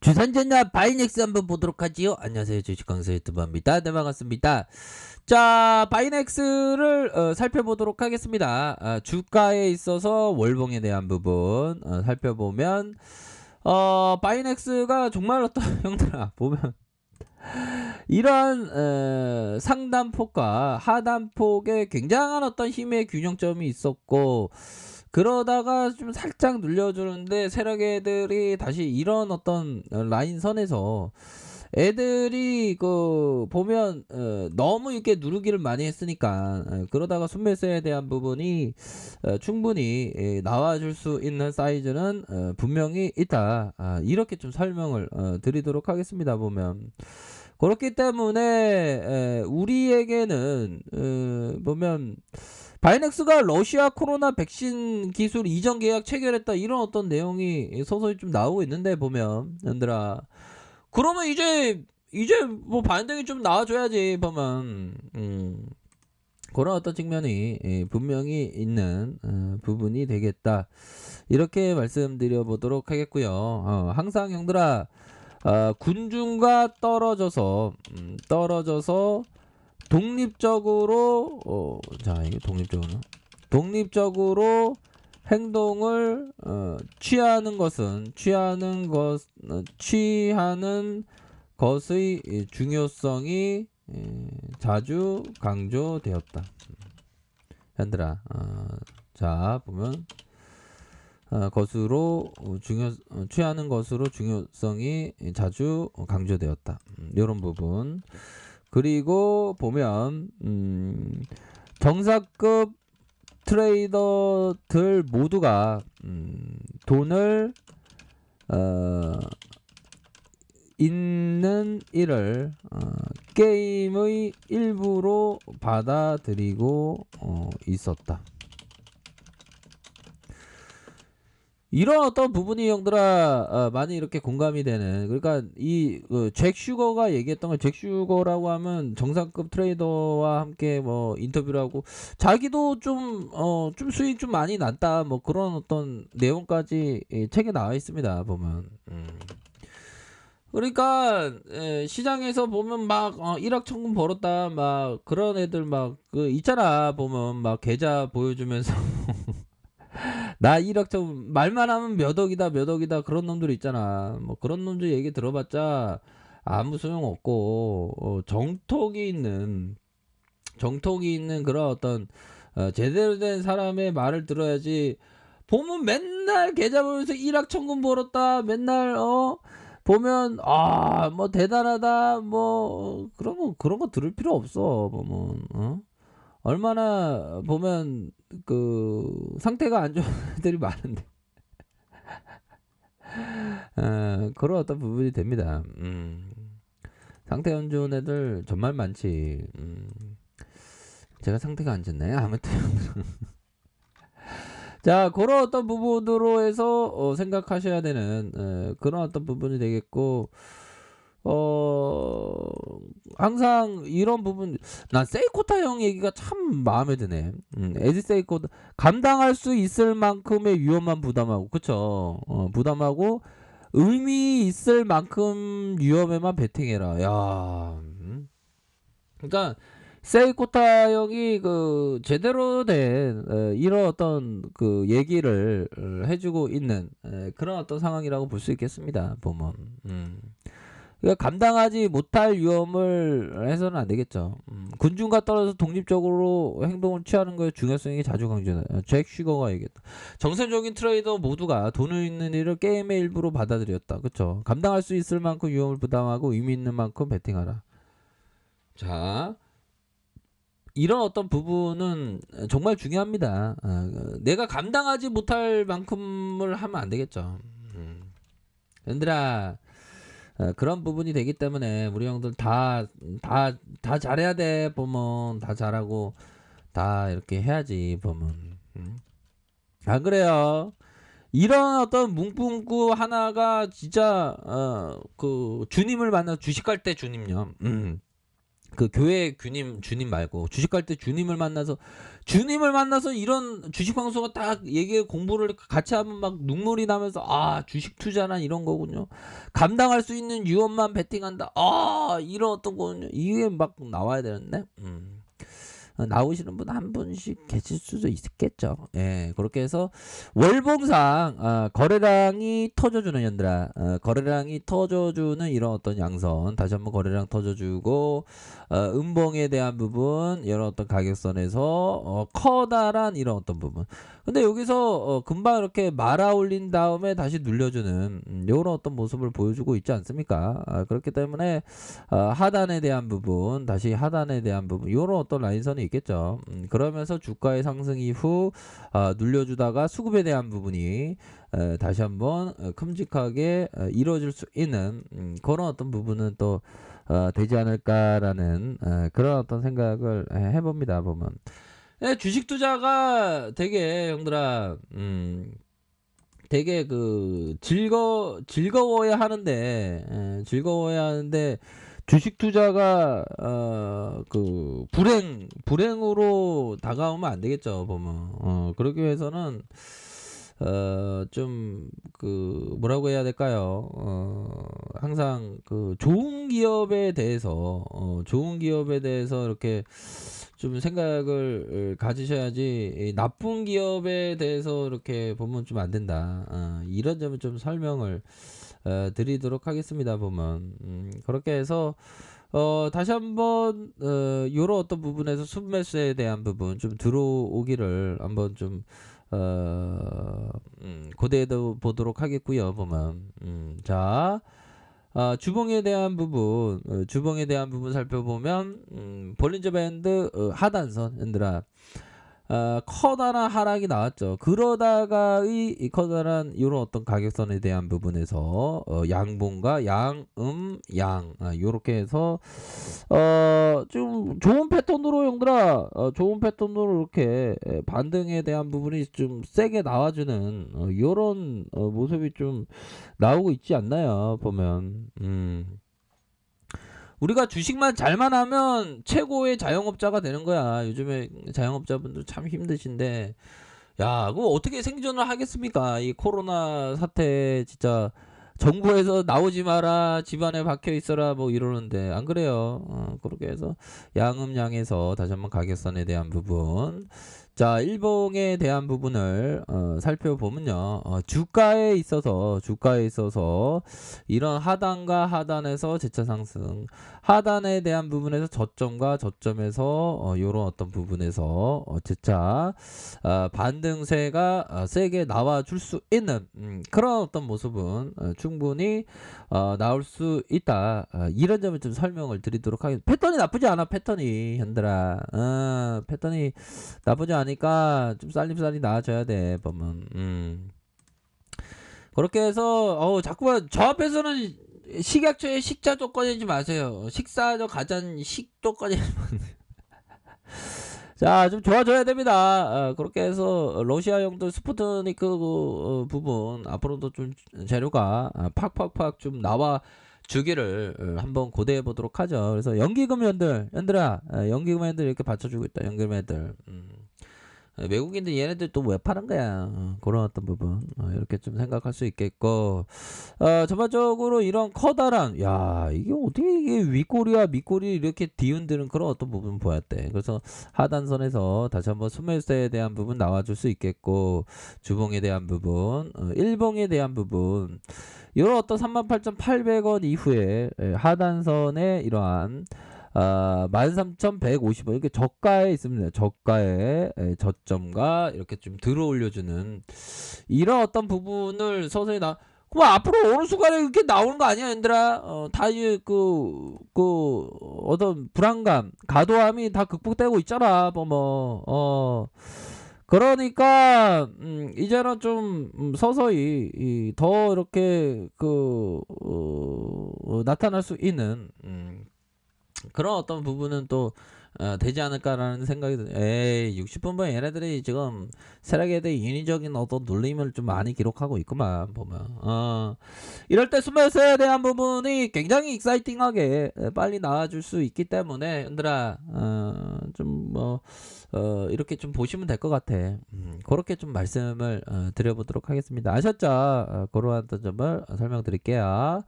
주산전자 바이넥스 한번 보도록 하지요. 안녕하세요, 주식강사 유튜버입니다. 네, 반갑습니다. 자, 바이넥스를 살펴보도록 하겠습니다. 주가에 있어서 월봉에 대한 부분 살펴보면 바이넥스가 정말 어떤 형들아 보면 이런 상단폭과 하단폭에 굉장한 어떤 힘의 균형점이 있었고, 그러다가 좀 살짝 눌려주는데 세력 애들이 다시 이런 어떤 라인 선에서 애들이 그 보면 너무 이렇게 누르기를 많이 했으니까 그러다가 순매수에 대한 부분이 충분히 나와줄 수 있는 사이즈는 분명히 있다. 이렇게 좀 설명을 드리도록 하겠습니다. 보면 그렇기 때문에 우리에게는 보면 바이넥스가 러시아 코로나 백신 기술 이전 계약 체결했다, 이런 어떤 내용이 서서히 좀 나오고 있는데, 보면 얘들아, 그러면 이제 뭐 반등이 좀 나와줘야지 보면 그런 어떤 측면이 분명히 있는 부분이 되겠다, 이렇게 말씀드려 보도록 하겠고요. 항상 형들아, 군중과 떨어져서 독립적으로 자, 이게 독립적으로 행동을 취하는 것의 중요성이 자주 강조되었다. 얘들아, 자 보면 취하는 것으로 중요성이 자주 강조되었다. 이런 부분. 그리고 보면 정사급 트레이더들 모두가 돈을 있는 일을 게임의 일부로 받아들이고 있었다. 이런 어떤 부분이 형들아 많이 이렇게 공감이 되는, 그러니까 이 잭 슈거가 얘기했던 걸, 잭 슈거라고 하면 정상급 트레이더와 함께 뭐 인터뷰를 하고 자기도 좀 수익 좀 많이 났다, 뭐 그런 어떤 내용까지 책에 나와 있습니다. 보면 그러니까 시장에서 보면 막 1억 천금 벌었다, 막 그런 애들 막 그 있잖아. 보면 막 계좌 보여주면서 나 1억 좀 말만 하면 몇 억이다 몇 억이다, 그런 놈들 있잖아. 뭐 그런 놈들 얘기 들어봤자 아무 소용 없고, 정통이 있는 그런 어떤 제대로 된 사람의 말을 들어야지. 보면 맨날 계좌 보면서 1억 천금 벌었다, 맨날 보면 뭐 대단하다, 뭐 그런 거 들을 필요 없어. 보면 얼마나 보면 그 상태가 안 좋은 애들이 많은데 그런 어떤 부분이 됩니다. 상태 안 좋은 애들 정말 많지. 제가 상태가 안 좋네. 아무튼 자, 그런 어떤 부분으로 해서 생각하셔야 되는 그런 어떤 부분이 되겠고, 항상 이런 부분, 난 세이코타 형 얘기가 참 마음에 드네. 에디 세이코타 감당할 수 있을 만큼의 위험만 부담하고, 그쵸? 부담하고 의미 있을 만큼 위험에만 베팅해라. 야, 그러니까 세이코타 형이 그 제대로 된 이런 어떤 그 얘기를 해주고 있는 그런 어떤 상황이라고 볼 수 있겠습니다. 보면. 그러니까 감당하지 못할 위험을 해서는 안 되겠죠. 군중과 떨어져 독립적으로 행동을 취하는 것의 중요성이 자주 강조된다. 잭 슈거가 얘기했다. 정상적인 트레이더 모두가 돈을 있는 일을 게임의 일부로 받아들였다. 그쵸? 감당할 수 있을 만큼 위험을 부담하고 의미 있는 만큼 베팅하라. 자, 이런 어떤 부분은 정말 중요합니다. 내가 감당하지 못할 만큼을 하면 안 되겠죠. 얘들아, 그런 부분이 되기 때문에 우리 형들 다 잘해야 돼. 보면 다 잘하고 다 이렇게 해야지. 보면 안 그래요? 이런 어떤 문구 하나가 진짜 그 주님을 만나 주식할 때 주님요. 그 교회 주님 말고 주식할 때 주님을 만나서 이런 주식 방송을 딱 얘기 공부를 같이 하면 막 눈물이 나면서 아 주식 투자란 이런 거군요. 감당할 수 있는 유언만 베팅한다. 아 이런 어떤 거군요. 이게 막 나와야 되는데. 나오시는 분 한 분씩 계실 수도 있겠죠. 예, 그렇게 해서 월봉상 거래량이 터져주는 연들아, 거래량이 터져주는 이런 어떤 양선 다시 한번 거래량 터져주고 음봉에 대한 부분 이런 어떤 가격선에서 커다란 이런 어떤 부분. 근데 여기서 금방 이렇게 말아 올린 다음에 다시 눌려주는 이런 어떤 모습을 보여주고 있지 않습니까? 그렇기 때문에 하단에 대한 부분 다시 하단에 대한 부분 이런 어떤 라인선이 있겠죠. 그러면서 주가의 상승 이후 눌려주다가 수급에 대한 부분이 다시 한번 큼직하게 이루어질 수 있는 그런 어떤 부분은 또 되지 않을까라는 그런 어떤 생각을 해봅니다. 보면 주식 투자가 되게 형들아 되게 그 즐거워야 하는데 주식 투자가 그 불행으로 다가오면 안 되겠죠. 보면 그러기 위해서는 좀 그 뭐라고 해야 될까요? 항상 그 좋은 기업에 대해서 이렇게 좀 생각을 가지셔야지 이 나쁜 기업에 대해서 이렇게 보면 좀 안 된다. 이런 점을 좀 설명을 드리도록 하겠습니다. 보면 그렇게 해서 다시 한번 요런 어떤 부분에서 순매수에 대한 부분 좀 들어오기를 한번 좀 고대해 보도록 하겠고요. 보면 자 주봉에 대한 부분 살펴보면 볼린저 밴드 하단선 얘들아 커다란 하락이 나왔죠. 그러다가 이 커다란 이런 어떤 가격선에 대한 부분에서 양봉과 양 요렇게 해서 좀 좋은 패턴으로 형들아 좋은 패턴으로 이렇게 반등에 대한 부분이 좀 세게 나와주는 요런 모습이 좀 나오고 있지 않나요? 보면 우리가 주식만 잘만 하면 최고의 자영업자가 되는 거야. 요즘에 자영업자분들 참 힘드신데 야 그거 어떻게 생존을 하겠습니까? 이 코로나 사태 진짜 정부에서 나오지 마라 집안에 박혀 있어라 뭐 이러는데 안 그래요. 그렇게 해서 양음양에서 다시 한번 가격선에 대한 부분 자 일봉에 대한 부분을 살펴보면요 주가에 있어서 이런 하단과 하단에서 재차 상승 하단에 대한 부분에서 저점과 저점에서 요런 어떤 부분에서 재차 반등세가 세게 나와줄 수 있는 그런 어떤 모습은 충분히 나올 수 있다. 이런 점을 좀 설명을 드리도록 하겠습니다. 패턴이 나쁘지 않아. 패턴이 현들아 패턴이 나쁘지 않으니까 좀 쌀림쌀이 나와줘야 돼. 보면 그렇게 해서 자꾸만 저 앞에서는 식약처의 식자조 꺼내지 마세요. 식사조 가전 식도 꺼내지 자, 좀 좋아져야 됩니다. 그렇게 해서 러시아형들 스푸트니크 부분 앞으로도 좀 재료가 팍팍팍 좀 나와 주기를 한번 고대해 보도록 하죠. 그래서 연기금연들아, 연기금연들 이렇게 받쳐주고 있다. 연기금연들. 외국인들 얘네들 또 왜 파는 거야? 그런 어떤 부분 이렇게 좀 생각할 수 있겠고 전반적으로 이런 커다란 야 이게 어떻게 이게 윗꼬리와 밑꼬리 이렇게 뒤흔드는 그런 어떤 부분 보였대. 그래서 하단선에서 다시 한번 순매수에 대한 부분 나와줄 수 있겠고 주봉에 대한 부분 일봉에 대한 부분 이런 어떤 38,800원 이후에 하단선에 이러한 13,150원 이렇게 저가에 있습니다. 저가에 저점과 이렇게 좀 들어올려주는 이런 어떤 부분을 서서히 그럼 앞으로 어느 순간에 이렇게 나오는 거 아니야, 얘들아? 다 이제 어떤 불안감, 가도함이 다 극복되고 있잖아, 그러니까 이제는 좀 서서히 더 이렇게 나타날 수 있는 그런 어떤 부분은 또 되지 않을까라는 생각이 에이 60분번 얘네들이 지금 세력에 대해 인위적인 어떤 눌림을 좀 많이 기록하고 있구만 보면 이럴 때 스매스에 대한 부분이 굉장히 익사이팅하게 빨리 나와줄 수 있기 때문에 얘들아 좀 뭐 이렇게 좀 보시면 될 것 같아. 그렇게 좀 말씀을 드려보도록 하겠습니다. 아셨죠? 그러한 어떤 점을 설명드릴게요.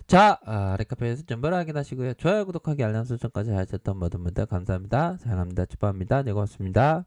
자, 레카페에서 정보를 확인하시고요. 좋아요, 구독하기, 알람 설정까지 하셨던 모든 분들 감사합니다. 사랑합니다. 축복합니다. 네, 고맙습니다.